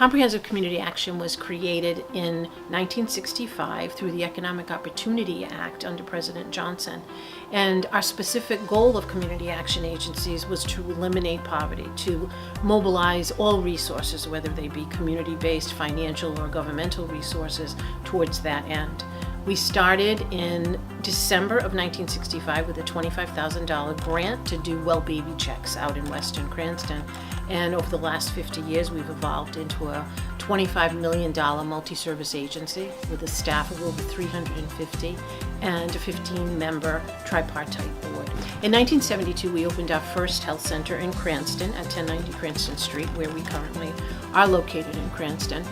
Comprehensive Community Action was created in 1965 through the Economic Opportunity Act under President Johnson. And our specific goal of community action agencies was to eliminate poverty, to mobilize all resources, whether they be community-based, financial, or governmental resources, towards that end. We started in December of 1965 with a $25,000 grant to do well baby checks out in Western Cranston. And over the last 50 years, we've evolved into a $25 million multi-service agency with a staff of over 350 and a 15-member tripartite board. In 1972, we opened our first health center in Cranston at 1090 Cranston Street, where we currently are located in Cranston.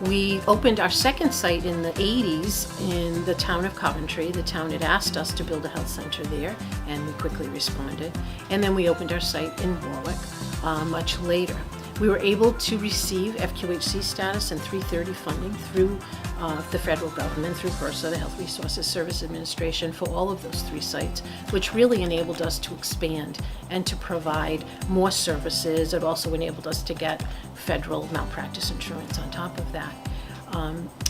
We opened our second site in the 80s in the town of Coventry. The town had asked us to build a health center there, and we quickly responded. And then we opened our site in Warwick much later. We were able to receive FQHC status and 330 funding through the federal government, through HRSA, the Health Resources Service Administration, for all of those 3 sites, which really enabled us to expand and to provide more services. It also enabled us to get federal malpractice insurance on top of that.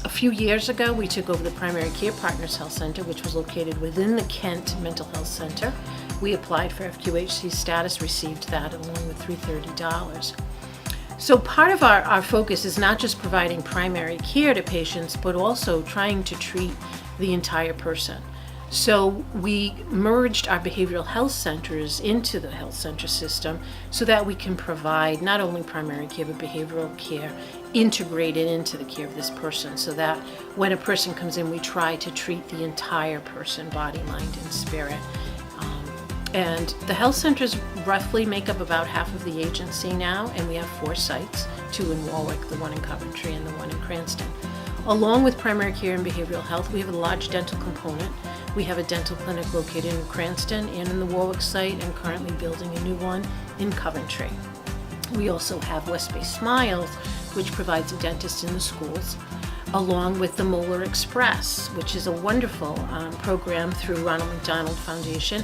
A few years ago, we took over the Primary Care Partners Health Center, which was located within the Kent Mental Health Center. We applied for FQHC status, received that along with $330. So part of our focus is not just providing primary care to patients, but also trying to treat the entire person. So we merged our behavioral health centers into the health center system so that we can provide not only primary care, but behavioral care integrated into the care of this person, so that when a person comes in, we try to treat the entire person, body, mind, and spirit. And the health centers roughly make up about half of the agency now, and we have 4 sites, 2 in Warwick, the 1 in Coventry, and the 1 in Cranston. Along with primary care and behavioral health, we have a large dental component. We have a dental clinic located in Cranston and in the Warwick site, and currently building a new one in Coventry. We also have West Bay Smiles, which provides a dentist in the schools, along with the Molar Express, which is a wonderful program through Ronald McDonald Foundation.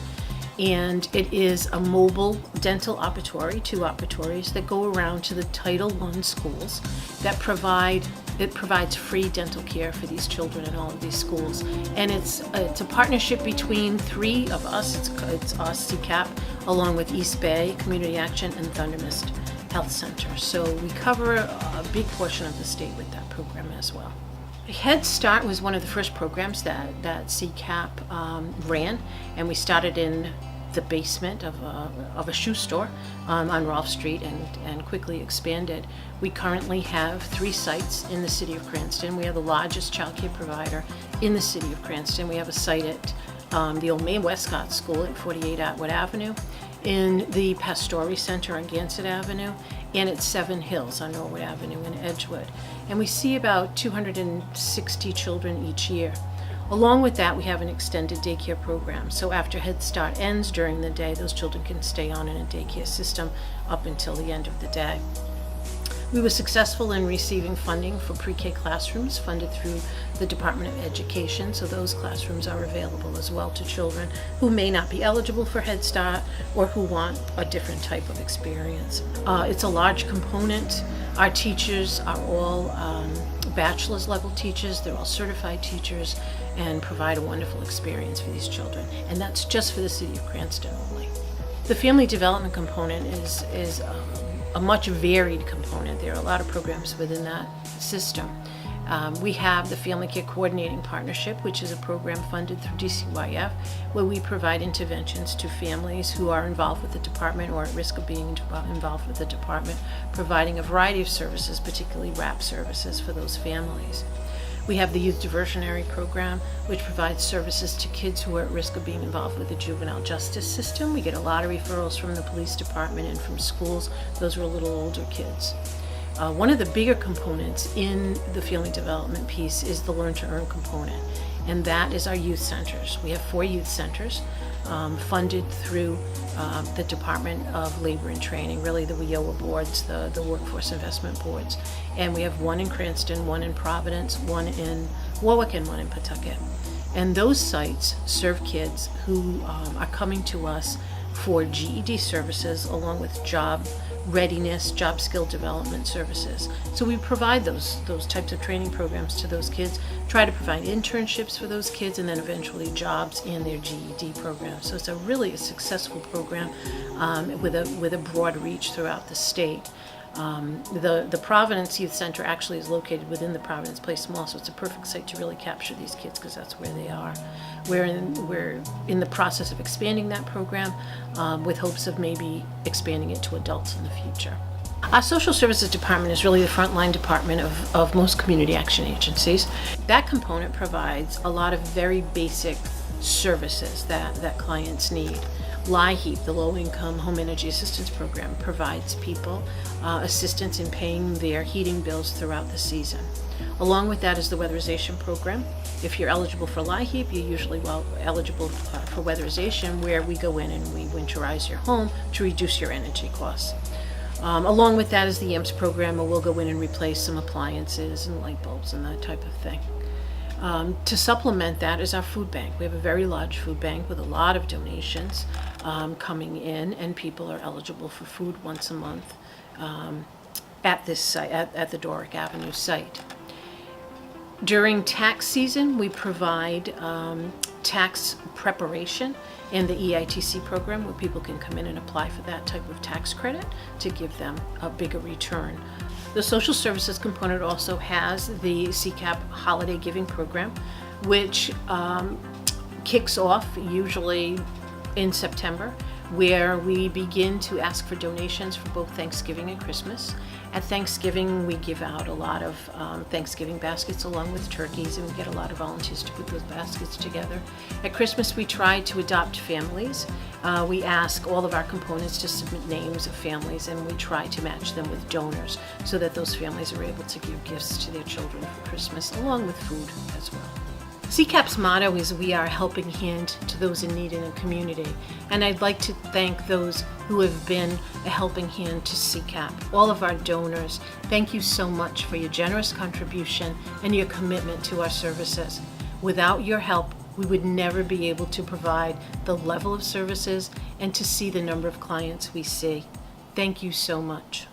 And it is a mobile dental operatory, 2 operatories that go around to the Title I schools that provides free dental care for these children in all of these schools. And it's a partnership between 3 of us. It's us, CCAP, along with East Bay Community Action and Thunder Mist Health Center. So we cover a big portion of the state with that program as well. Head Start was one of the first programs that CCAP ran, and we started in the basement of a shoe store on Rolfe Street and quickly expanded. We currently have 3 sites in the city of Cranston. We are the largest child care provider in the city of Cranston. We have a site at the old Mae Westcott School at 48 Atwood Avenue, in the Pastori Center on Gansett Avenue, and at 7 Hills on Norwood Avenue in Edgewood. And we see about 260 children each year. Along with that, we have an extended daycare program. So after Head Start ends during the day, those children can stay on in a daycare system up until the end of the day. We were successful in receiving funding for pre-K classrooms funded through the Department of Education, so those classrooms are available as well to children who may not be eligible for Head Start or who want a different type of experience. It's a large component. Our teachers are all bachelor's level teachers. They're all certified teachers and provide a wonderful experience for these children. And that's just for the city of Cranston only. The family development component is a much varied component. There are a lot of programs within that system. We have the Family Care Coordinating Partnership, which is a program funded through DCYF, where we provide interventions to families who are involved with the department or at risk of being involved with the department, providing a variety of services, particularly WRAP services for those families. We have the Youth Diversionary Program, which provides services to kids who are at risk of being involved with the juvenile justice system. We get a lot of referrals from the police department and from schools. Those are a little older kids. One of the bigger components in the family development piece is the Learn to Earn component, and that is our youth centers. We have 4 youth centers funded through the Department of Labor and Training, really the WIOA boards, the workforce investment boards. And we have 1 in Cranston, 1 in Providence, 1 in Warwick, and 1 in Pawtucket. And those sites serve kids who are coming to us for GED services along with job readiness, job skill development services. So we provide those types of training programs to those kids, try to provide internships for those kids, and then eventually jobs in their GED program. So it's really a successful program with a broad reach throughout the state. The Providence Youth Center actually is located within the Providence Place Mall, so it's a perfect site to really capture these kids because that's where they are. We're in the process of expanding that program with hopes of maybe expanding it to adults in the future. Our social services department is really the frontline department of most community action agencies. That component provides a lot of very basic services that clients need. LIHEAP, the Low Income Home Energy Assistance Program, provides people assistance in paying their heating bills throughout the season. Along with that is the weatherization program. If you're eligible for LIHEAP, you're usually eligible for weatherization, where we go in and we winterize your home to reduce your energy costs. Along with that is the EMS program, where we'll go in and replace some appliances and light bulbs and that type of thing. To supplement that is our food bank. We have a very large food bank with a lot of donations coming in, and people are eligible for food once a month at this site, at the Doric Avenue site. During tax season, we provide tax preparation in the EITC program, where people can come in and apply for that type of tax credit to give them a bigger return. The social services component also has the CCAP Holiday Giving Program, which kicks off usually in September, where we begin to ask for donations for both Thanksgiving and Christmas. At Thanksgiving, we give out a lot of Thanksgiving baskets along with turkeys, and we get a lot of volunteers to put those baskets together. At Christmas, we try to adopt families. We ask all of our components to submit names of families, and we try to match them with donors so that those families are able to give gifts to their children for Christmas, along with food as well. CCAP's motto is "We are a helping hand to those in need in a community," and I'd like to thank those who have been a helping hand to CCAP. All of our donors, thank you so much for your generous contribution and your commitment to our services. Without your help, we would never be able to provide the level of services and to see the number of clients we see. Thank you so much.